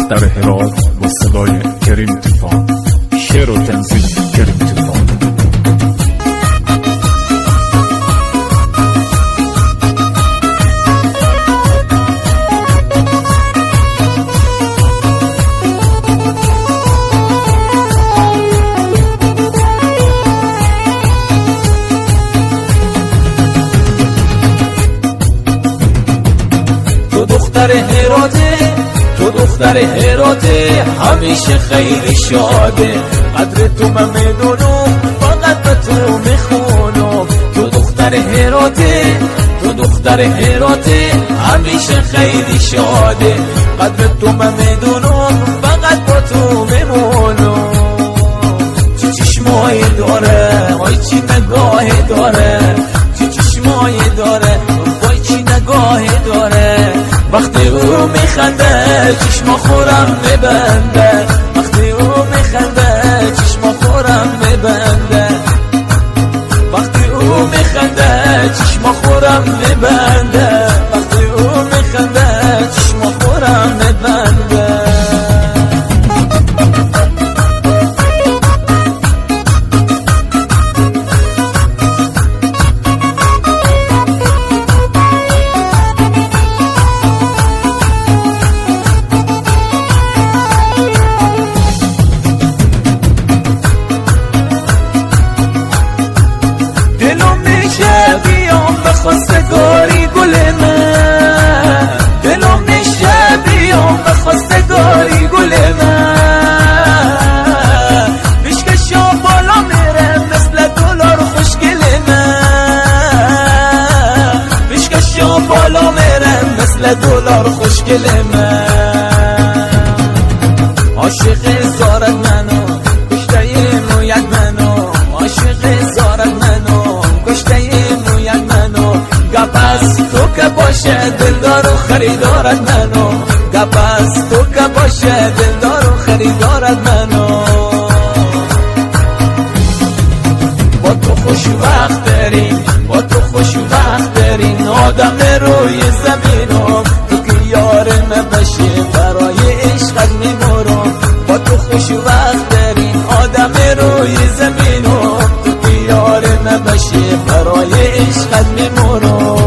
دختر هرات با صدای کریم طوفان، شعر و تنظیم کریم طوفان. تو دختر هراته همیشه خیلی شاده، قدر تو من میدونم فقط به تو میخونم. تو دختر هراته همیشه خیلی شاده، قدر تو من میدونم فقط با تو میمونم. چه چشمایی داره وای چی نگاهی داره، چه چشمایی داره وای چی نگاهی داره. وقتی او میخنده چشم خورم میبنده، وقتی او میخنده چشم خورم میبنده، وقتی او میخنده چشم خورم میبنده، وقتی او میخنده چشم خورم میبنده. خواستگاری گل من، دلم میشه بیام به خواستگاری گل من. پیشکشا بالا میره مثل دلار خوشگل من، پیشکشا بالا میره مثل دلار خوشگل من. عاشق زارت منو کشته مویت منو، عاشق زارت منو کشته گپس تو که باشه دلدار و خریدارت منو، گپس تو که باشه دلدار و خریدارت منو. با تو خوش وقت برین، با تو خوش وقت برین آدم روی زمینم. تو که یارم بشی برای عشقت میمورم. با تو خوش وقت برین آدم روی زمینم. تو که یارم بشی برای عشقت میمورم.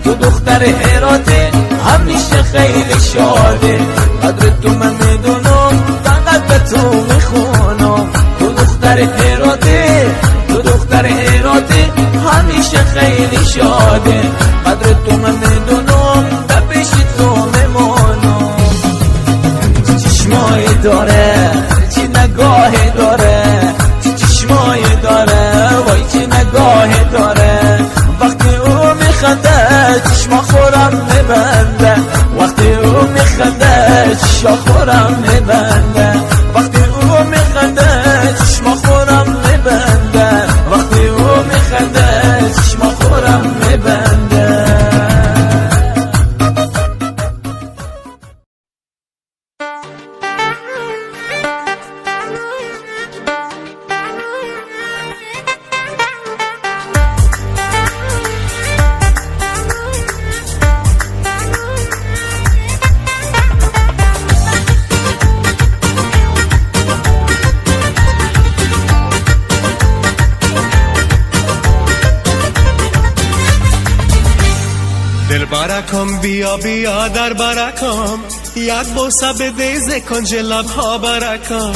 تو دختر هراته همیشه خیلی شاده، قدر تو من میدونم فقط به تو میخونم. تو دختر هراته همیشه خیلی شاده، قدر تو من میدونم به پیش تو میمونم. چه چشمایی داره چه نگاهی داره، چه چشمایی داره وای چه نگاهی داره. وقتی او میخنده چشم خورم میبنده، وقتی او میخنده چشم خورم میبنده، وقتی او میخنده چشم خورم میبنده، وقتی او میخنده چشم خورم میبنده. دل برکم بیا بیا در برکم، یک بوسه بده کنج لبها برکم.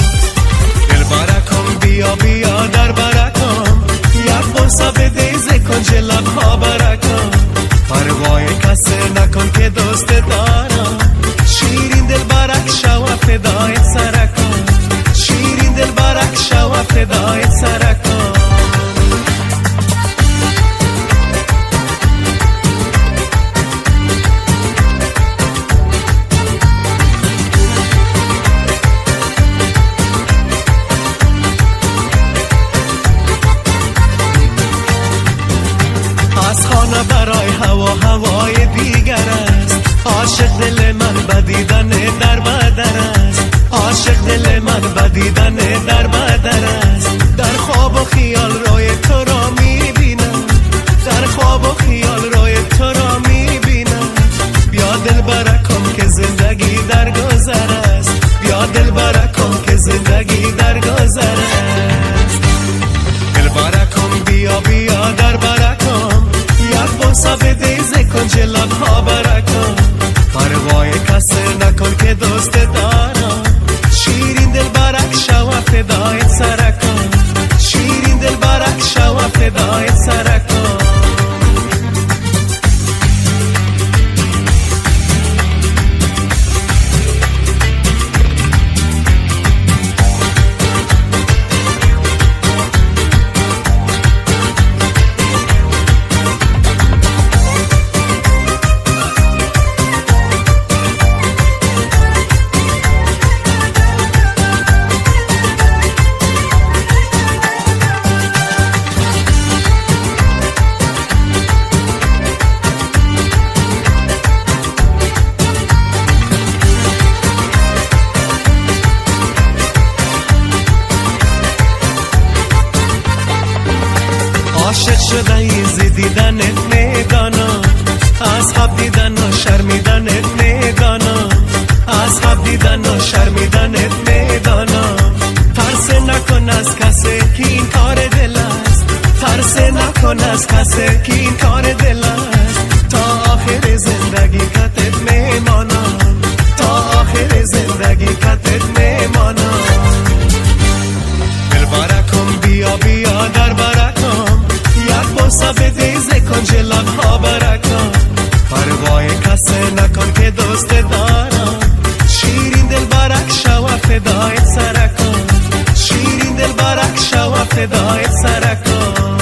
دل برکم بیا بیا در برکم، یک بوسه بده کنج لبها برکم. پروای کسی نکن که دوست دارم، شیرین دل برک شو فدای سرکم، شیرین دل برک شو فدای سرکم. بدیدن در بدر است عاشق دل من بدیدن در بدر است در خواب و خیال روی تو را میبینم در خواب و خیال روی تو را میبینم بیا دل برکم که زندگی در گذر است بیا دل برکم که زندگی در گذر است دل برکم بیا بیا در برکم یک بوسه بده ز کنج لبها برکم پروای کسی نکن که دوست دارم شیرین دل برک شو فدای سرکم شیرین دل برک شو فدای سرکم عاشق شده ایزی دیدنت میدانم از حب دیدن و شرمیدنت میدانم از حب دیدن و شرمیدنت میدانم ترس نکن از کسی که این کار دل است ترس نکن از کسی که این کار دل است تا آخر زندگی کتت میمانم تا آخر زندگی کتت میمانم دل برکم بیا بیا در برکم یک بوسه بده ز کنج لبها برکم پروای کسی نکن که دوست دارم شیرین دل برک شو فدای سرکم شیرین دل برک شو فدای سرکم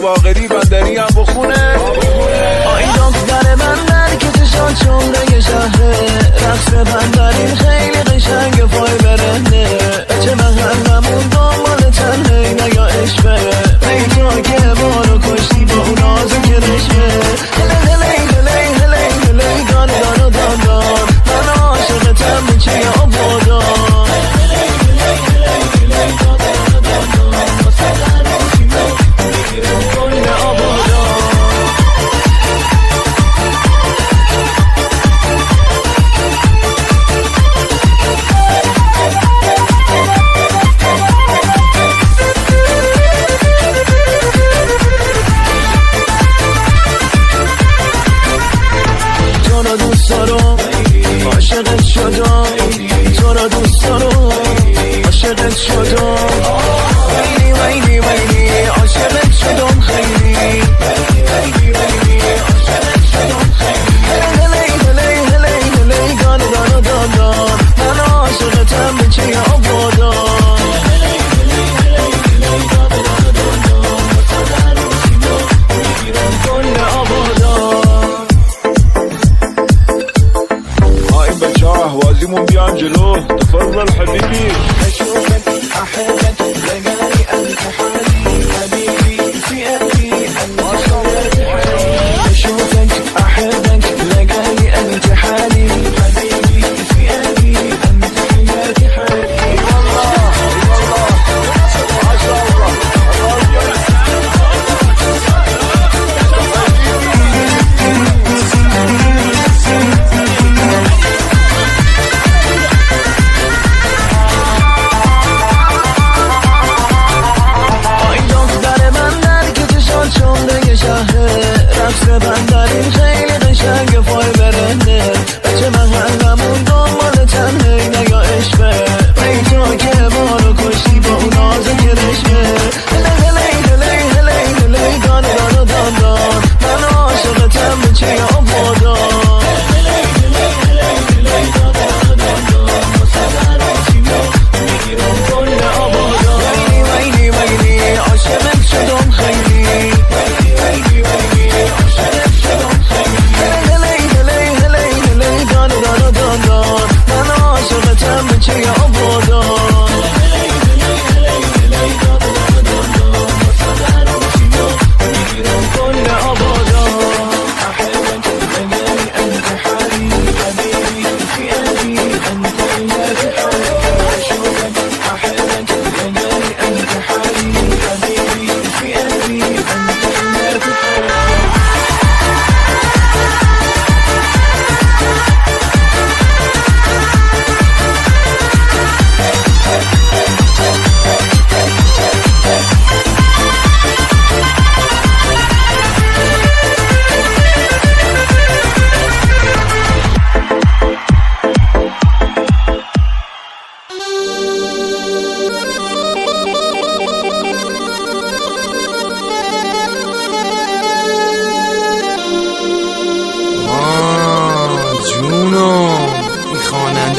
باقری بندری هم بخونه آی دختر بندر که چشان چمره شهره رقص بندرین خیلی قشنگ پای برنده چه محرمون دنبال تنهی نگاه عشقه ای تو که بارو کشتی با اون آزو که رشمه هلی هلی هلی هلی هلی دان دان دان دان من عاشقتم به چه آبادان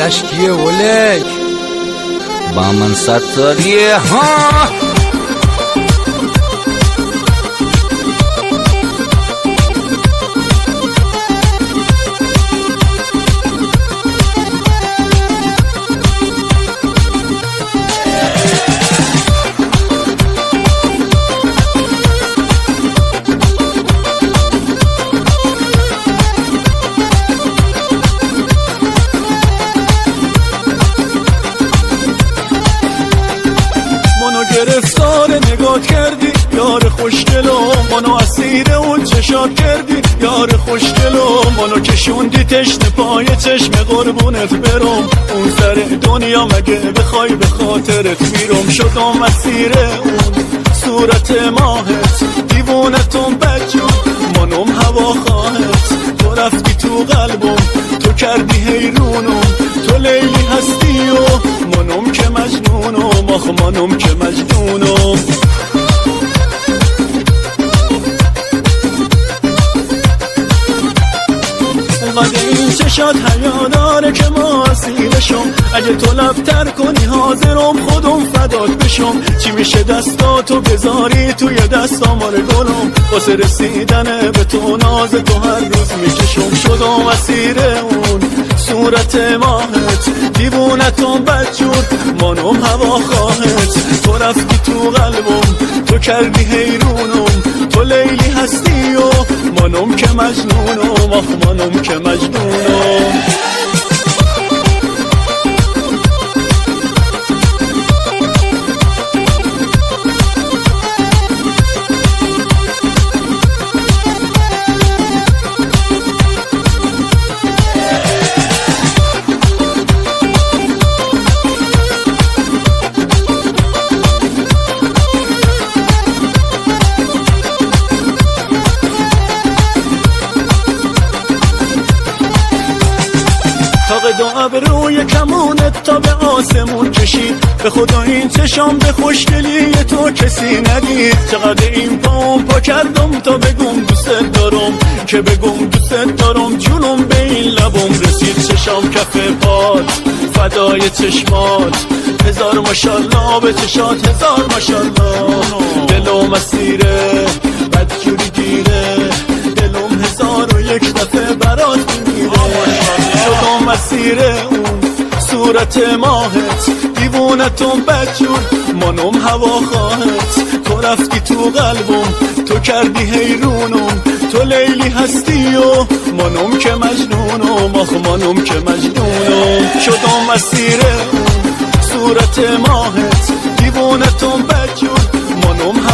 صداش کیه ولک؟ با من ستاریه ها. گرفتار نگات کردی یار خوشگلو، منو اسیر اون چشات کردی یار خوشگلو، منو کشوندی تشنه پای چشم قربونت برم، اون سر دنیا مگه بخوای به خاطرت میرم، شدم اسیر اون صورت ماهت، دیوونتون بجون منم هوا خواهت، تو رفتی تو قلبم تو کردی حیرونم، تو لیلی هستی و منم که مجنونم، آخ منم که مجنونم. اومده این چشات حیا داره که ما اسیرشم، اگه تو لبتر کنی حاضرم خودم فدات بشم، چی میشه دستاتو بذاری توی دستام آره گلم، واسه رسیدن به تو ناز تو هر روز میکشم، شدم اسیر اون صورت ماهت، دیوونتون بدجور منم هوا خواهت، تو رفتی تو قلبم تو کردی حیرونم، تو لیلی هستی و منم که مجنونم، آخ منم که مجنونم. دو ابروی کمونت تا به آسمون کشید، به خدا این چشام به خوشگلی تو کسی ندید، چقدر این پام پا کردم تا بگم دوست دارم، که بگم دوست دارم جونم به این لبم رسید، چشام کف پات فدای چشمات، هزار ماشالله به چشات هزار ماشالله، دلم اسیره بدجوری گیره، دلم 1001 دفعه برات میمیره، شدم اسیر اون صورت ماهت، دیوونتون بدجور منم هوا خواهت، تو رفتی تو قلبم تو کردی حیرونم، تو لیلی هستی و منم که مجنونم، آخ منم که مجنونم، شدم اسیر اون صورت ماهت، دیوونتون بدجور منم